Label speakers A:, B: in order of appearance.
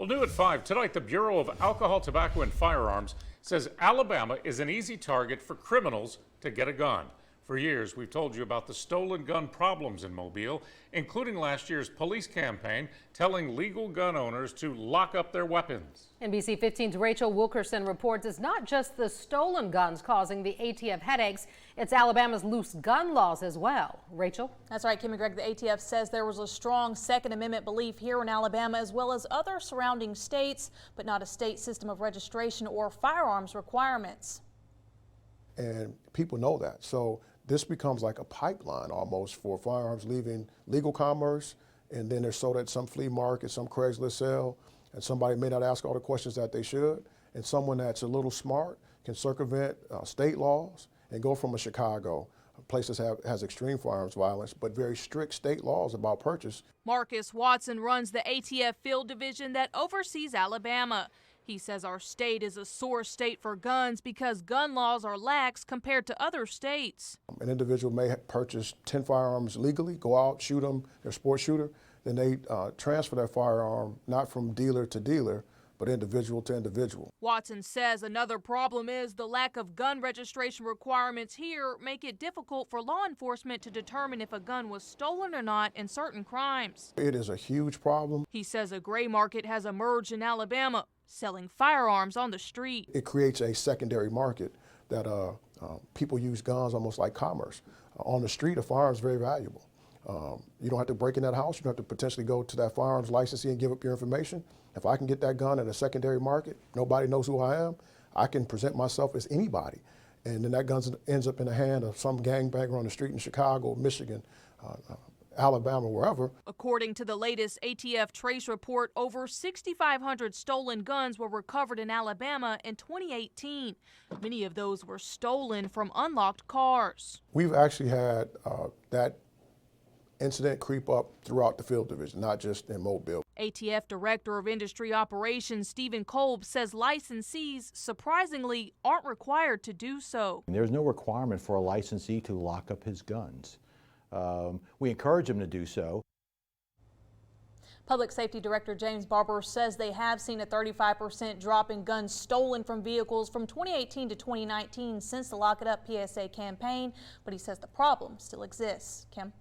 A: Well, new at 5 tonight, the Bureau of Alcohol, Tobacco, and Firearms says Alabama is an easy target for criminals to get a gun. For years, we've told you about the stolen gun problems in Mobile, including last year's police campaign telling legal gun owners to lock up their weapons.
B: NBC 15's Rachel Wilkerson reports it's not just the stolen guns causing the ATF headaches, it's Alabama's loose gun laws as well. Rachel?
C: That's right, Kimmy Greg. The ATF says there was a strong Second Amendment belief here in Alabama as well as other surrounding states, but not a state system of registration or firearms requirements.
D: And people know that. So this becomes like a pipeline almost for firearms leaving legal commerce, and then they're sold at some flea market, some Craigslist sale, and somebody may not ask all the questions that they should, and someone that's a little smart can circumvent state laws and go from a Chicago, a place that has extreme firearms violence, but very strict state laws about purchase.
C: Marcus Watson runs the ATF field division that oversees Alabama. He says our state is a sore state for guns because gun laws are lax compared to other states. An
D: individual may purchase 10 firearms legally, go out, shoot them, they're a sports shooter, then they transfer that firearm not from dealer to dealer, but individual to individual.
C: Watson says another problem is the lack of gun registration requirements here make it difficult for law enforcement to determine if a gun was stolen or not in certain crimes.
D: It is a huge problem.
C: He says a gray market has emerged in Alabama, selling firearms on the street.
D: It creates a secondary market that people use guns almost like commerce. On the street, a firearm is very valuable. You don't have to break in that house. You don't have to potentially go to that firearms licensee and give up your information. If I can get that gun at a secondary market, nobody knows who I am, I can present myself as anybody. And then that gun ends up in the hand of some gangbanger on the street in Chicago, Michigan, Alabama, wherever.
C: According to the latest ATF trace report, over 6,500 stolen guns were recovered in Alabama in 2018. Many of those were stolen from unlocked cars.
D: We've actually had that incident creep up throughout the field division, not just in Mobile.
C: ATF Director of Industry Operations Stephen Kolb says licensees, surprisingly, aren't required to do so.
E: There's no requirement for a licensee to lock up his guns. We encourage them to do so.
C: Public Safety Director James Barber says they have seen a 35% drop in guns stolen from vehicles from 2018 to 2019 since the Lock It Up PSA campaign, but he says the problem still exists. Kim?